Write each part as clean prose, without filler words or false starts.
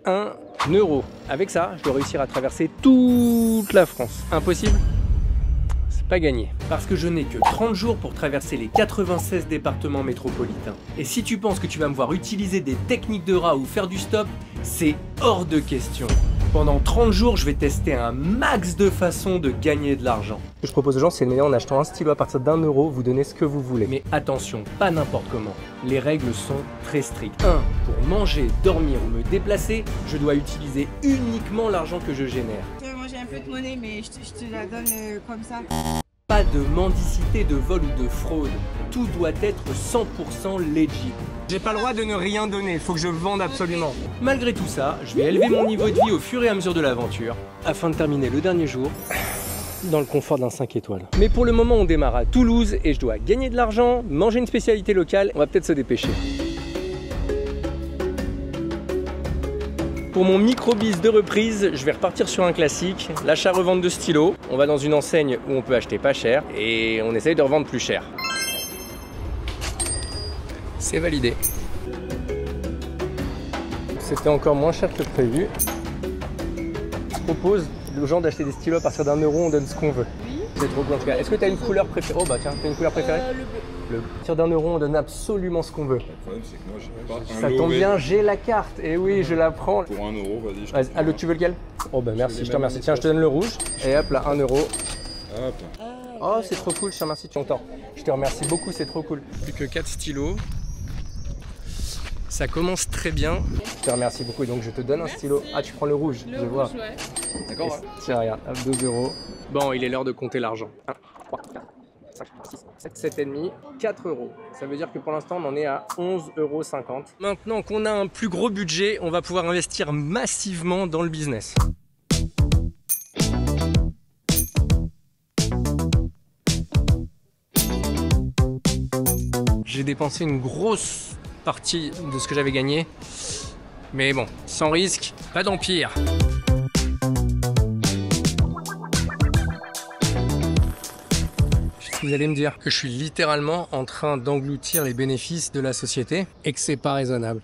1 euro. Avec ça, je dois réussir à traverser toute la France. Impossible? C'est pas gagné. Parce que je n'ai que 30 jours pour traverser les 96 départements métropolitains. Et si tu penses que tu vas me voir utiliser des techniques de rat ou faire du stop, c'est hors de question. Pendant 30 jours, je vais tester un max de façons de gagner de l'argent. Ce que je propose aux gens, c'est de m'aider en achetant un stylo à partir d'1 euro, vous donnez ce que vous voulez. Mais attention, pas n'importe comment. Les règles sont très strictes. 1. Pour manger, dormir ou me déplacer, je dois utiliser uniquement l'argent que je génère. Moi j'ai un peu de monnaie, mais je te la donne comme ça. Pas de mendicité, de vol ou de fraude. Tout doit être 100% legit. J'ai pas le droit de ne rien donner, il faut que je vende absolument. Malgré tout ça, je vais élever mon niveau de vie au fur et à mesure de l'aventure, afin de terminer le dernier jour dans le confort d'un 5 étoiles. Mais pour le moment, on démarre à Toulouse et je dois gagner de l'argent, manger une spécialité locale, on va peut-être se dépêcher. Pour mon micro-biz de reprise, je vais repartir sur un classique, l'achat-revente de stylos. On va dans une enseigne où on peut acheter pas cher et on essaye de revendre plus cher. C'est validé. C'était encore moins cher que prévu. Je propose aux gens d'acheter des stylos à partir d'1 euro, on donne ce qu'on veut. Oui. C'est trop cool en tout cas. Est-ce que tu as une couleur préférée? Oh bah tiens, tu as une couleur préférée? Le bleu. Le bleu. À partir d'1 euro, on donne absolument ce qu'on veut. Le problème, c'est que moi, j'ai pas ça tombe bien, j'ai la carte. Et oui, je la prends. Pour 1 euro, vas-y. Ah, tu veux lequel? Oh bah merci, je te remercie. Tiens, je te donne le rouge. Et hop là, 1 euro. Hop. Oh, c'est trop cool, je te remercie, tu entends. Je te remercie beaucoup, c'est trop cool. Plus que 4 stylos. Ça commence très bien. Je te remercie beaucoup, donc je te donne un stylo. Ah, tu prends le rouge, je vois. Ouais. D'accord. Tiens, regarde, 2 euros. Bon, il est l'heure de compter l'argent. 1, 3, 4, 5, 6, 7, 7,5, 4 euros. Ça veut dire que pour l'instant, on en est à 11,50 euros. Maintenant qu'on a un plus gros budget, on va pouvoir investir massivement dans le business. J'ai dépensé une grosse partie de ce que j'avais gagné, mais bon, sans risque, pas d'empire. Vous allez me dire que je suis littéralement en train d'engloutir les bénéfices de la société et que c'est pas raisonnable.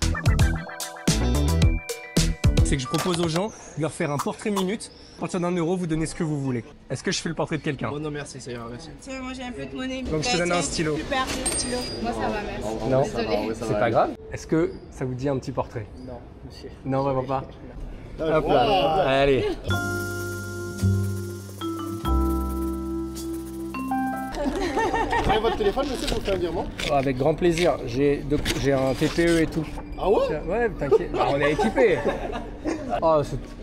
C'est que je propose aux gens de leur faire un portrait minute. À partir d'1 euro, vous donnez ce que vous voulez. Est-ce que je fais le portrait de quelqu'un? Oh non merci, ça ira, merci. Tu vois, moi j'ai un peu de monnaie. Donc je te donne un stylo. Super, stylo. Moi ça va, merci. Non, désolé. c'est pas grave. Est-ce que ça vous dit un petit portrait? Non, monsieur. Non, vraiment pas. Hop là, allez. Vous avez votre téléphone, monsieur, pour faire un virement? Avec grand plaisir. J'ai un TPE et tout. Ah ouais? Ouais, t'inquiète. Bah, on est équipé. Oh,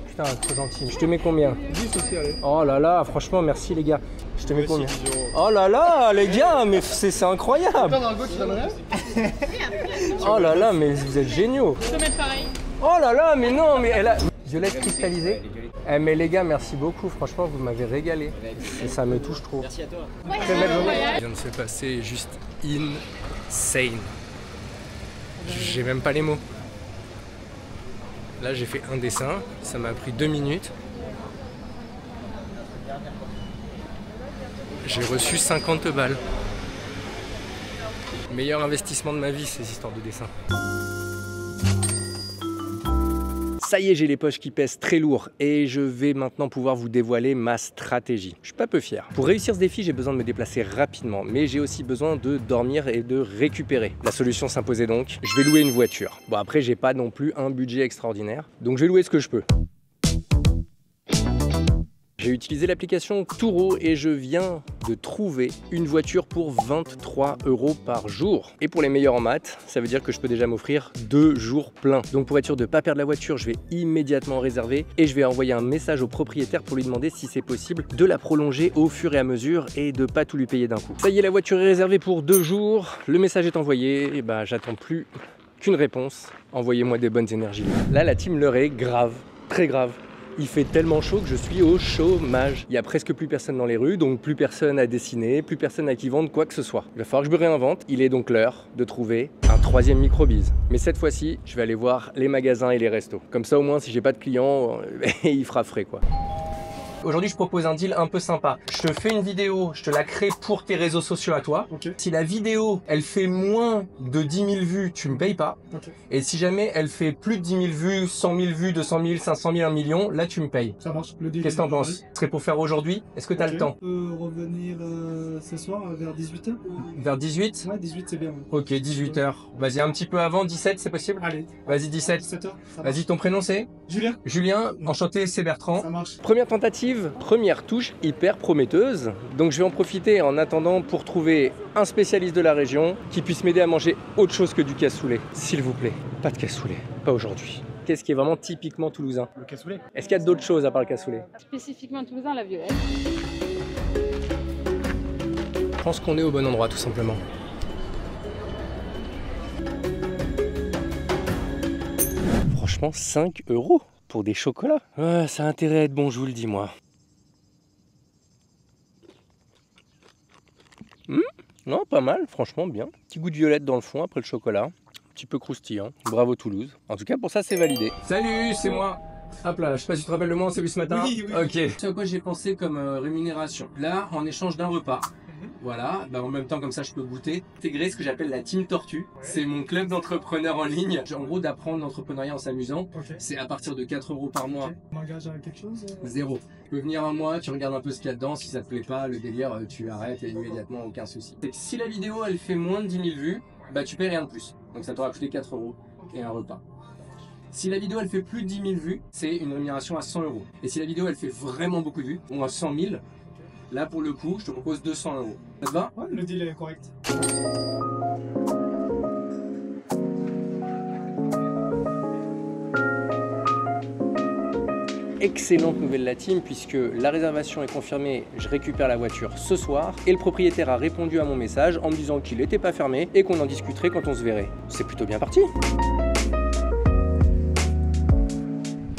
putain, trop gentil. Je te mets combien? 10 aussi, allez. Oh là là, franchement, merci les gars. Je te mets combien? Oh là là, les gars, mais c'est incroyable. Dans le go, tu donnes rien? Oh là là, mais vous êtes géniaux. Je peux mettre pareil. Oh là là, mais non, mais elle a... Violette cristallisée. Eh mais les gars, merci beaucoup, franchement vous m'avez régalé et ça me touche trop. Merci à toi. Très belle journée. Il vient de se passer juste insane. J'ai même pas les mots. Là j'ai fait un dessin, ça m'a pris 2 minutes. J'ai reçu 50 balles. Meilleur investissement de ma vie ces histoires de dessin. Ça y est, j'ai les poches qui pèsent très lourd et je vais maintenant pouvoir vous dévoiler ma stratégie. Je suis pas peu fier. Pour réussir ce défi, j'ai besoin de me déplacer rapidement, mais j'ai aussi besoin de dormir et de récupérer. La solution s'imposait donc, je vais louer une voiture. Bon après, j'ai pas non plus un budget extraordinaire, donc je vais louer ce que je peux. J'ai utilisé l'application Turo et je viens de trouver une voiture pour 23 euros par jour. Et pour les meilleurs en maths, ça veut dire que je peux déjà m'offrir 2 jours pleins. Donc pour être sûr de ne pas perdre la voiture, je vais immédiatement réserver et je vais envoyer un message au propriétaire pour lui demander si c'est possible de la prolonger au fur et à mesure et de pas tout lui payer d'un coup. Ça y est, la voiture est réservée pour 2 jours, le message est envoyé, et bah j'attends plus qu'une réponse. Envoyez-moi des bonnes énergies. Là, la team leur est grave, très grave. Il fait tellement chaud que je suis au chômage. Il n'y a presque plus personne dans les rues, donc plus personne à dessiner, plus personne à qui vendre quoi que ce soit. Il va falloir que je me réinvente. Il est donc l'heure de trouver un 3e micro-biz. Mais cette fois-ci, je vais aller voir les magasins et les restos. Comme ça, au moins, si j'ai pas de clients, il fera frais, quoi. Aujourd'hui, je propose un deal un peu sympa. Je te fais une vidéo, je te la crée pour tes réseaux sociaux à toi. Ok. Si la vidéo, elle fait moins de 10 000 vues, tu me payes pas. Ok. Et si jamais elle fait plus de 10 000 vues, 100 000 vues, 200 000, 500 000, 1 million, là, tu me payes. Ça marche. Le deal. Qu'est-ce que t'en penses? Ce serait pour faire aujourd'hui? Est-ce que t'as le temps? On peut revenir ce soir vers 18h. Vers 18? Ouais, 18 c'est bien. Ouais. Ok, 18h. Vas-y, un petit peu avant, 17, c'est possible? Allez. Vas-y, 17. 17h. Vas-y, ton prénom c'est? Julien. Julien, enchanté, c'est Bertrand. Ça marche. Première tentative, première touche hyper prometteuse. Donc je vais en profiter en attendant pour trouver un spécialiste de la région qui puisse m'aider à manger autre chose que du cassoulet. S'il vous plaît, pas de cassoulet, pas aujourd'hui. Qu'est-ce qui est vraiment typiquement toulousain? Le cassoulet. Est-ce qu'il y a d'autres choses à part le cassoulet? Spécifiquement toulousain, la violette. Je pense qu'on est au bon endroit tout simplement. Franchement, 5 € pour des chocolats. Ouais, ça a intérêt à être bon, je vous le dis moi. Non, pas mal, franchement bien. Petit goût de violette dans le fond après le chocolat. Un petit peu croustillant. Bravo Toulouse. En tout cas, pour ça, c'est validé. Salut, c'est moi. Hop là, je sais pas si tu te rappelles de moi, on s'est vu ce matin. Oui, oui. Ok. C'est à quoi j'ai pensé comme rémunération. Là, en échange d'un repas. Voilà, bah en même temps comme ça je peux goûter. Intégrer ce que j'appelle la Team Tortue. C'est mon club d'entrepreneurs en ligne. En gros d'apprendre l'entrepreneuriat en s'amusant. Ok. C'est à partir de 4 € par mois. Ok. On m'engage à quelque chose 0. Tu peux venir un mois, tu regardes un peu ce qu'il y a dedans. Si ça te plaît pas, le délire, tu arrêtes et immédiatement, aucun souci. Si la vidéo elle fait moins de 10 000 vues, bah tu payes rien de plus. Donc ça t'aura coûté 4 € et un repas. Si la vidéo elle fait plus de 10 000 vues, c'est une rémunération à 100 €. Et si la vidéo elle fait vraiment beaucoup de vues, ou à 100 000, là pour le coup je te propose 200 €. Ça te va? Ouais, le deal est correct. Excellente nouvelle la team puisque la réservation est confirmée, je récupère la voiture ce soir et le propriétaire a répondu à mon message en me disant qu'il n'était pas fermé et qu'on en discuterait quand on se verrait. C'est plutôt bien parti.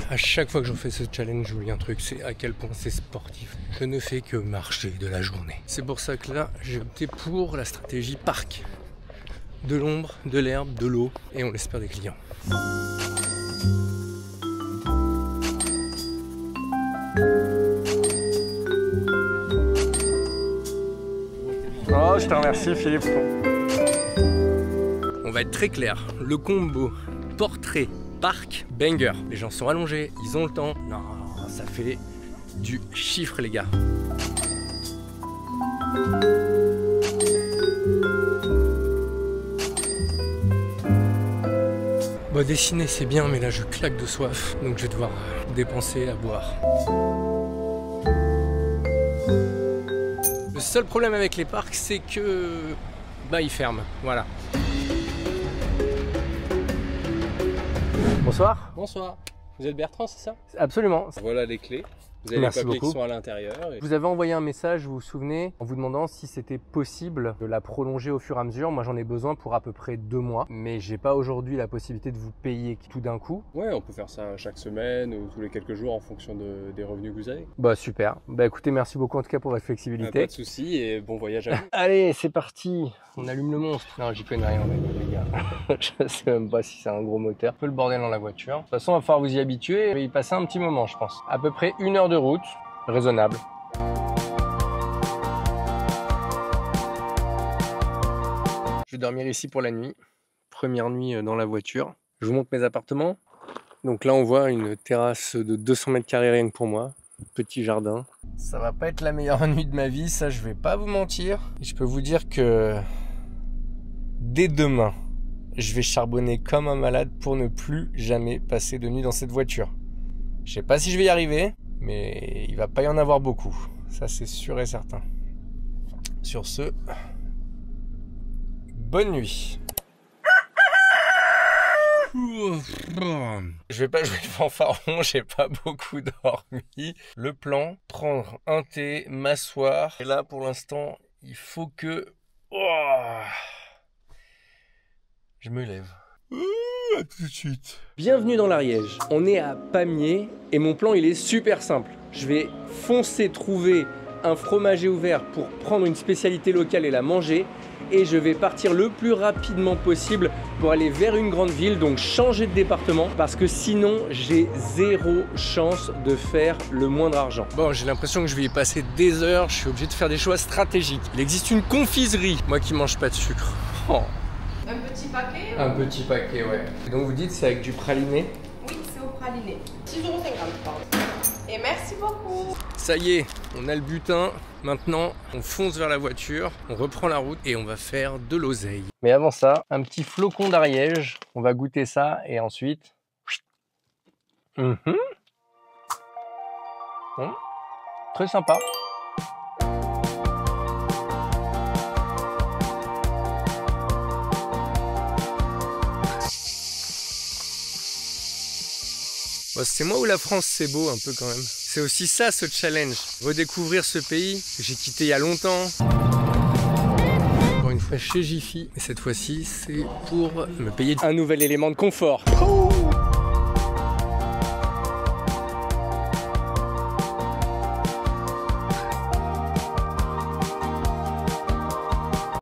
À chaque fois que je fais ce challenge, j'oublie un truc, c'est à quel point c'est sportif. Je ne fais que marcher de la journée. C'est pour ça que là, j'ai opté pour la stratégie parc. De l'ombre, de l'herbe, de l'eau et on l'espère des clients. Oh, je te remercie Philippe. On va être très clair, le combo portrait, parc, banger. Les gens sont allongés, ils ont le temps. Non, ça fait du chiffre les gars. Bon, dessiner c'est bien, mais là je claque de soif, donc je vais devoir dépenser à boire. Le seul problème avec les parcs, c'est que bah ils ferment, voilà. Bonsoir. Bonsoir. Vous êtes Bertrand, c'est ça? Absolument. Voilà les clés. Vous avez Merci les papiers beaucoup. qui sont à l'intérieur. Et... Vous avez envoyé un message, vous vous souvenez, en vous demandant si c'était possible de la prolonger au fur et à mesure. Moi, j'en ai besoin pour à peu près 2 mois, mais j'ai pas aujourd'hui la possibilité de vous payer tout d'un coup. Ouais, on peut faire ça chaque semaine ou tous les quelques jours en fonction des revenus que vous avez. Bah super. Bah écoutez, merci beaucoup en tout cas pour votre flexibilité. Pas de soucis et bon voyage à vous. Allez, c'est parti. On allume le monstre. Non, j'y connais rien, les gars. Je sais même pas si c'est un gros moteur. Un peu le bordel dans la voiture. De toute façon, il va falloir vous y habituer. Il va y passer un petit moment, je pense. À peu près 1 heure de route. Raisonnable. Je vais dormir ici pour la nuit. Première nuit dans la voiture. Je vous montre mes appartements. Donc là, on voit une terrasse de 200 mètres carrés rien que pour moi. Petit jardin. Ça va pas être la meilleure nuit de ma vie, ça je vais pas vous mentir. Et je peux vous dire que dès demain, je vais charbonner comme un malade pour ne plus jamais passer de nuit dans cette voiture. Je sais pas si je vais y arriver, mais il va pas y en avoir beaucoup. Ça c'est sûr et certain. Sur ce, bonne nuit. Je vais pas jouer le fanfaron, j'ai pas beaucoup dormi. Le plan, prendre un thé, m'asseoir. Et là pour l'instant, il faut que... je me lève. À tout de suite. Bienvenue dans l'Ariège. On est à Pamiers et mon plan il est super simple. Je vais foncer trouver un fromager ouvert pour prendre une spécialité locale et la manger. et je vais partir le plus rapidement possible pour aller vers une grande ville, donc changer de département parce que sinon j'ai zéro chance de faire le moindre argent. Bon, j'ai l'impression que je vais y passer des heures, je suis obligé de faire des choix stratégiques. Il existe une confiserie, moi qui mange pas de sucre. Oh. Un petit paquet? Un petit paquet, ouais. Et donc vous dites c'est avec du praliné? Oui, c'est au praliné. 6,50 €, pardon. Et merci beaucoup. Ça y est, on a le butin. Maintenant, on fonce vers la voiture, on reprend la route et on va faire de l'oseille. Mais avant ça, un petit flocon d'Ariège. On va goûter ça et ensuite... Bon. Très sympa. Bon, c'est moi ou la France, c'est beau un peu quand même. C'est aussi ça ce challenge, redécouvrir ce pays que j'ai quitté il y a longtemps. Encore une fois chez Jiffy, et cette fois-ci c'est pour me payer un nouvel élément de confort. Oh,